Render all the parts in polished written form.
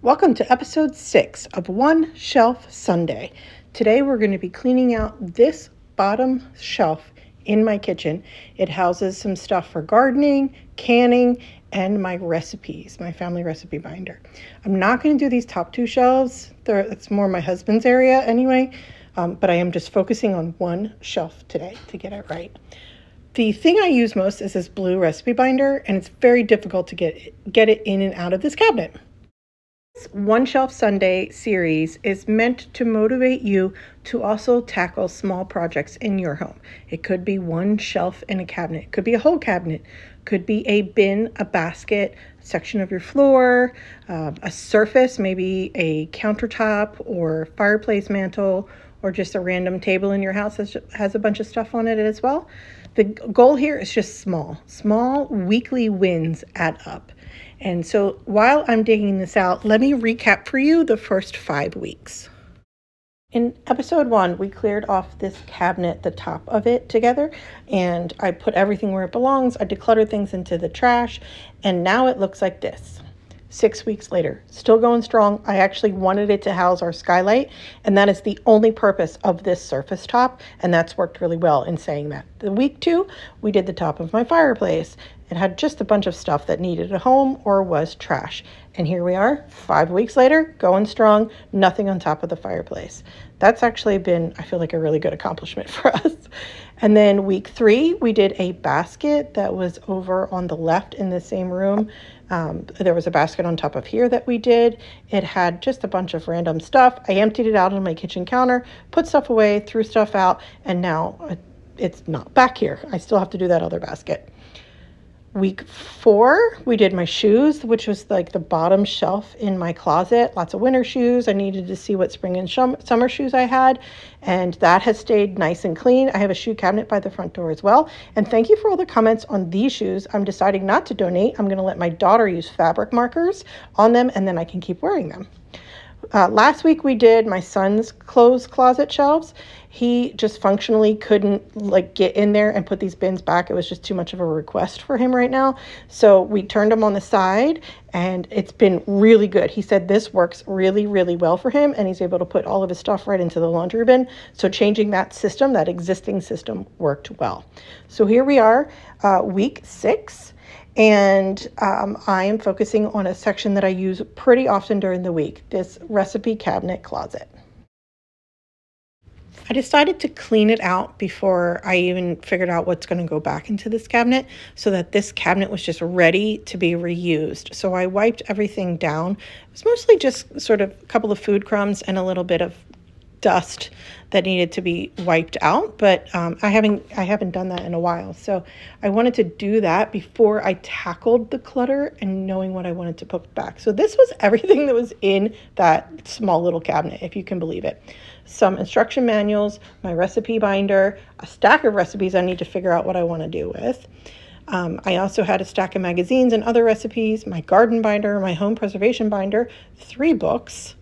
Welcome to episode 6 of One Shelf Sunday. Today we're going to be cleaning out this bottom shelf in my kitchen. It houses some stuff for gardening, canning, and my recipes, my family recipe binder. I'm not going to do these top two shelves. It's more my husband's area anyway, but I am just focusing on one shelf today to get it right. The thing I use most is this blue recipe binder, and it's very difficult to get it in and out of this cabinet. One Shelf Sunday series is meant to motivate you to also tackle small projects in your home. It could be one shelf in a cabinet, it could be a whole cabinet, could be a bin, a basket, a section of your floor, a surface, maybe a countertop or fireplace mantle, or just a random table in your house that has a bunch of stuff on it as well. The goal here is just small weekly wins add up. And so while I'm digging this out, let me recap for you the first 5 weeks. In episode 1, we cleared off this cabinet, the top of it together, and I put everything where it belongs. I decluttered things into the trash, and now it looks like this. 6 weeks later, still going strong. I actually wanted it to house our skylight, and that is the only purpose of this surface top, and that's worked really well in saying that. The week 2, we did the top of my fireplace. It had just a bunch of stuff that needed a home or was trash. And here we are, 5 weeks later, going strong, nothing on top of the fireplace. That's actually been, I feel like, a really good accomplishment for us. And then week 3, we did a basket that was over on the left in the same room. There was a basket on top of here that we did. It had just a bunch of random stuff. I emptied it out on my kitchen counter, put stuff away, threw stuff out, and now it's not back here. I still have to do that other basket. Week 4, we did my shoes, which was like the bottom shelf in my closet. Lots of winter shoes. I needed to see what spring and summer shoes I had, and that has stayed nice and clean. I have a shoe cabinet by the front door as well. And thank you for all the comments on these shoes. I'm deciding not to donate. I'm going to let my daughter use fabric markers on them, and then I can keep wearing them. Last week we did my son's clothes closet shelves. He just functionally couldn't get in there and put these bins back. It was just too much of a request for him right now. So we turned them on the side, and it's been really good. He said this works really, really well for him, and he's able to put all of his stuff right into the laundry bin. So changing that system, that existing system, worked well. So here we are, week 6. And I am focusing on a section that I use pretty often during the week, this recipe cabinet closet. I decided to clean it out before I even figured out what's going to go back into this cabinet, so that this cabinet was just ready to be reused. So I wiped everything down. It was mostly just sort of a couple of food crumbs and a little bit of dust that needed to be wiped out, but I haven't done that in a while. So I wanted to do that before I tackled the clutter and knowing what I wanted to put back. So this was everything that was in that small little cabinet, if you can believe it. Some instruction manuals, my recipe binder, a stack of recipes I need to figure out what I want to do with. I also had a stack of magazines and other recipes, my garden binder, my home preservation binder, 3 books.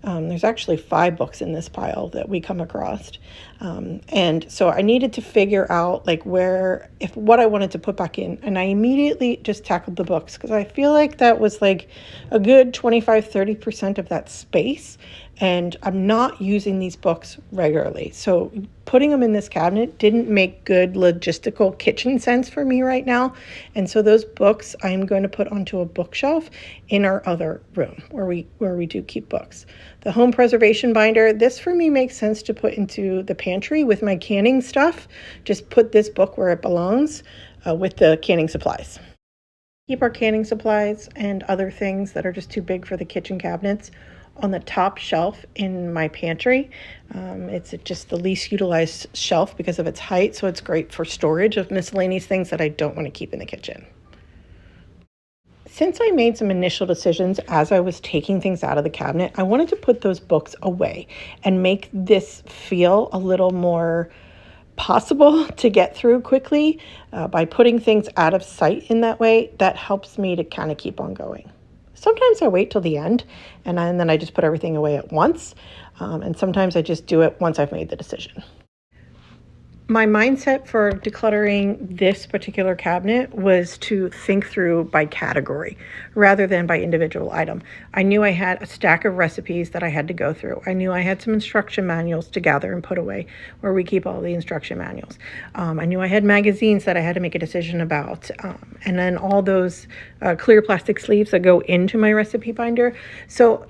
There's actually 5 books in this pile that we come across. And so I needed to figure out what I wanted to put back in. And I immediately just tackled the books, because I feel like that was like a good 25-30% of that space. And I'm not using these books regularly. So putting them in this cabinet didn't make good logistical kitchen sense for me right now. And so those books I'm going to put onto a bookshelf in our other room where we do keep books. The home preservation binder, this for me makes sense to put into the pantry with my canning stuff. Just put this book where it belongs with the canning supplies. Keep our canning supplies and other things that are just too big for the kitchen cabinets on the top shelf in my pantry. It's just the least utilized shelf because of its height, so it's great for storage of miscellaneous things that I don't want to keep in the kitchen. Since I made some initial decisions as I was taking things out of the cabinet, I wanted to put those books away and make this feel a little more possible to get through quickly. By putting things out of sight in that way, that helps me to kind of keep on going. Sometimes I wait till the end and then I just put everything away at once. And sometimes I just do it once I've made the decision. My mindset for decluttering this particular cabinet was to think through by category rather than by individual item. I knew I had a stack of recipes that I had to go through. I knew I had some instruction manuals to gather and put away where we keep all the instruction manuals. I knew I had magazines that I had to make a decision about. And then all those clear plastic sleeves that go into my recipe binder. So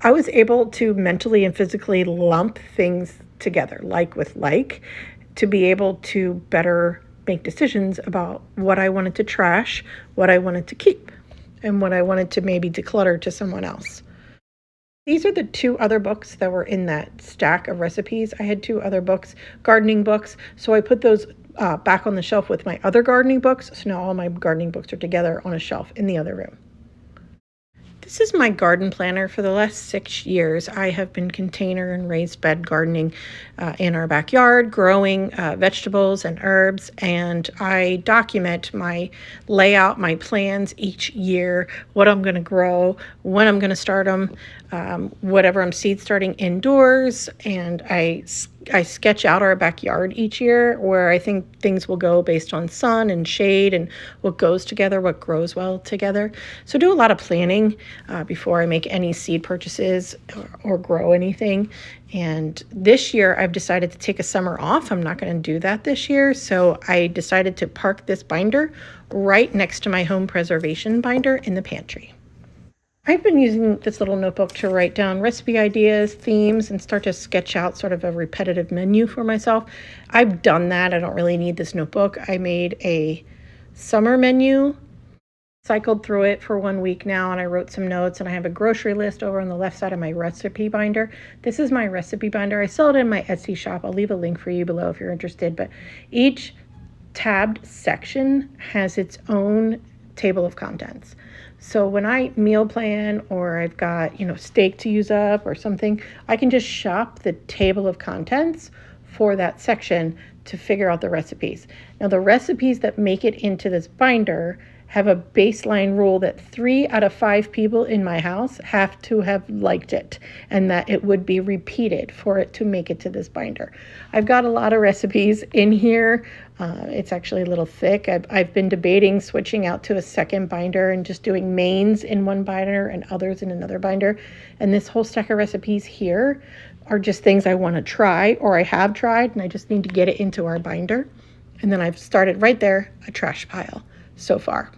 I was able to mentally and physically lump things together, like with like, to be able to better make decisions about what I wanted to trash, what I wanted to keep, and what I wanted to maybe declutter to someone else. These are the two other books that were in that stack of recipes. I had two other books, gardening books, so I put those back on the shelf with my other gardening books. So now all my gardening books are together on a shelf in the other room. This is my garden planner. For the last 6 years, I have been container and raised bed gardening in our backyard, growing vegetables and herbs, and I document my layout, my plans each year, what I'm going to grow, when I'm going to start them, whatever I'm seed starting indoors, and I sketch out our backyard each year where I think things will go based on sun and shade and what goes together, what grows well together. So do a lot of planning before I make any seed purchases or grow anything. And this year I've decided to take a summer off. I'm not going to do that this year. So I decided to park this binder right next to my home preservation binder in the pantry. I've been using this little notebook to write down recipe ideas, themes, and start to sketch out sort of a repetitive menu for myself. I've done that. I don't really need this notebook. I made a summer menu, cycled through it for 1 week now, and I wrote some notes, and I have a grocery list over on the left side of my recipe binder. This is my recipe binder. I sell it in my Etsy shop. I'll leave a link for you below if you're interested, but each tabbed section has its own table of contents. So when I meal plan or I've got, steak to use up or something, I can just shop the table of contents for that section to figure out the recipes. Now, the recipes that make it into this binder have a baseline rule that 3 out of 5 people in my house have to have liked it and that it would be repeated for it to make it to this binder. I've got a lot of recipes in here. It's actually a little thick. I've been debating switching out to a second binder and just doing mains in one binder and others in another binder. And this whole stack of recipes here are just things I want to try or I have tried and I just need to get it into our binder. And then I've started right there, a trash pile so far.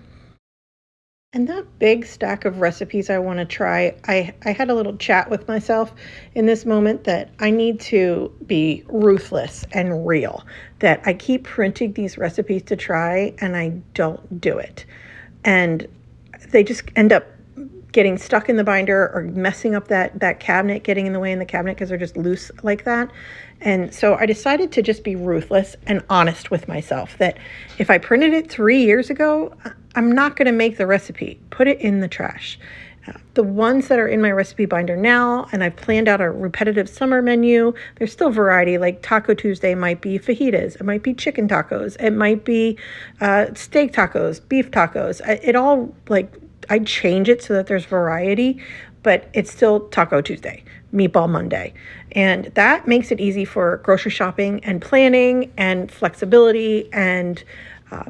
And that big stack of recipes I want to try, I had a little chat with myself in this moment that I need to be ruthless and real, that I keep printing these recipes to try and I don't do it. And they just end up getting stuck in the binder or messing up that cabinet, getting in the way in the cabinet because they're just loose like that. And so I decided to just be ruthless and honest with myself that if I printed it 3 years ago, I'm not going to make the recipe. Put it in the trash. The ones that are in my recipe binder now, and I've planned out a repetitive summer menu, there's still variety, like Taco Tuesday might be fajitas, it might be chicken tacos, it might be steak tacos, beef tacos. I change it so that there's variety, but it's still Taco Tuesday, Meatball Monday. And that makes it easy for grocery shopping and planning and flexibility and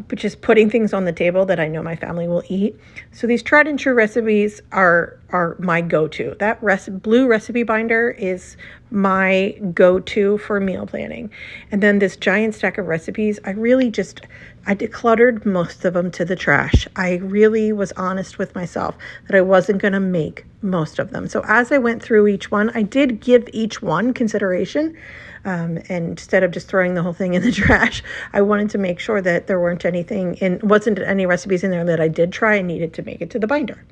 but just putting things on the table that I know my family will eat. So these tried and true recipes are my go-to. That blue recipe binder is my go-to for meal planning. And then this giant stack of recipes, I decluttered most of them to the trash. I really was honest with myself that I wasn't going to make most of them. So as I went through each one, I did give each one consideration. And instead of just throwing the whole thing in the trash, I wanted to make sure that there wasn't any recipes in there that I did try and needed to make it to the binder.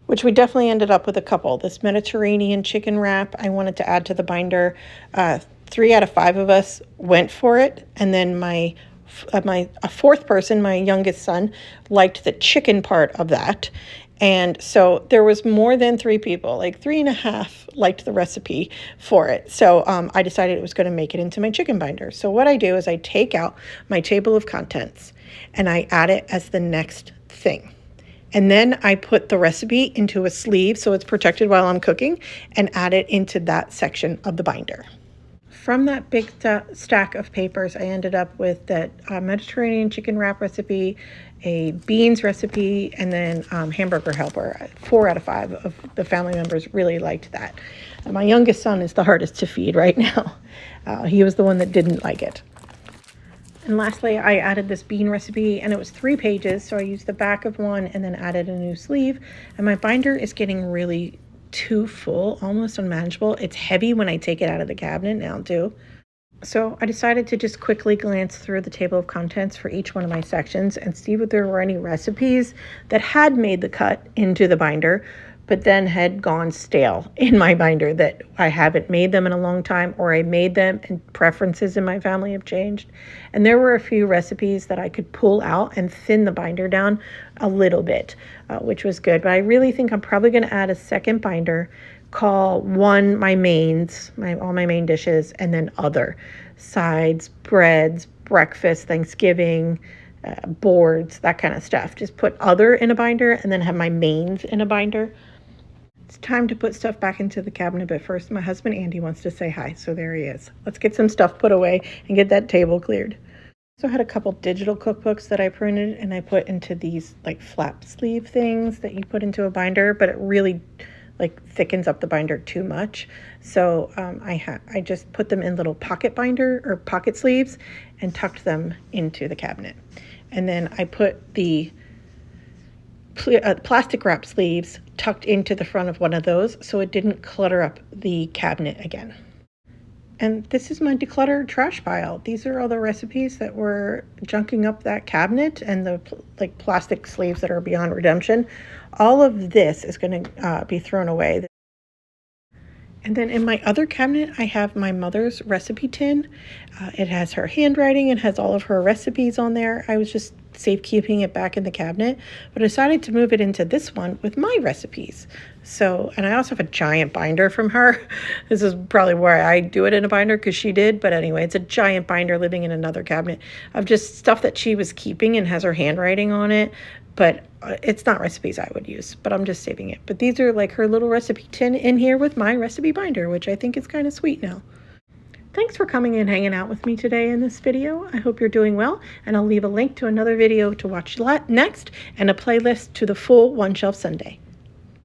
Which we definitely ended up with a couple. This Mediterranean chicken wrap I wanted to add to the binder. 3 out of 5 of us went for it, and then a fourth person, my youngest son, liked the chicken part of that. And so there was more than 3 people, like 3.5 liked the recipe for it. So I decided it was going to make it into my chicken binder. So what I do is I take out my table of contents and I add it as the next thing. And then I put the recipe into a sleeve so it's protected while I'm cooking and add it into that section of the binder. from that big stack of papers, I ended up with that Mediterranean chicken wrap recipe, a beans recipe, and then hamburger helper. 4 out of 5 of the family members really liked that. My youngest son is the hardest to feed right now. He was the one that didn't like it. And lastly, I added this bean recipe, and it was 3 pages, so I used the back of one and then added a new sleeve. And my binder is getting really too full, almost unmanageable. It's heavy when I take it out of the cabinet now too. So I decided to just quickly glance through the table of contents for each one of my sections and see if there were any recipes that had made the cut into the binder, but then had gone stale in my binder, that I haven't made them in a long time, or I made them and preferences in my family have changed. And there were a few recipes that I could pull out and thin the binder down a little bit, which was good. But I really think I'm probably going to add a second binder, call one my mains, all my main dishes, and then other sides, breads, breakfast, Thanksgiving, boards, that kind of stuff. Just put other in a binder and then have my mains in a binder. It's time to put stuff back into the cabinet, but first my husband Andy wants to say hi, so there he is. Let's get some stuff put away and get that table cleared. So I had a couple digital cookbooks that I printed and I put into these like flap sleeve things that you put into a binder, but it really like thickens up the binder too much. So I just put them in little pocket binder or pocket sleeves and tucked them into the cabinet. And then I put the plastic wrap sleeves tucked into the front of one of those so it didn't clutter up the cabinet again. And this is my decluttered trash pile. These are all the recipes that were junking up that cabinet and the plastic sleeves that are beyond redemption. All of this is going to be thrown away. And then in my other cabinet, I have my mother's recipe tin. It has her handwriting and has all of her recipes on there. I was just safekeeping it back in the cabinet, but I decided to move it into this one with my recipes. So, and I also have a giant binder from her. This is probably where I do it in a binder because she did. But anyway, it's a giant binder living in another cabinet of just stuff that she was keeping and has her handwriting on it. But it's not recipes I would use, but I'm just saving it. But these are like her little recipe tin in here with my recipe binder, which I think is kind of sweet now. Thanks for coming and hanging out with me today in this video. I hope you're doing well, and I'll leave a link to another video to watch next and a playlist to the full One Shelf Sunday.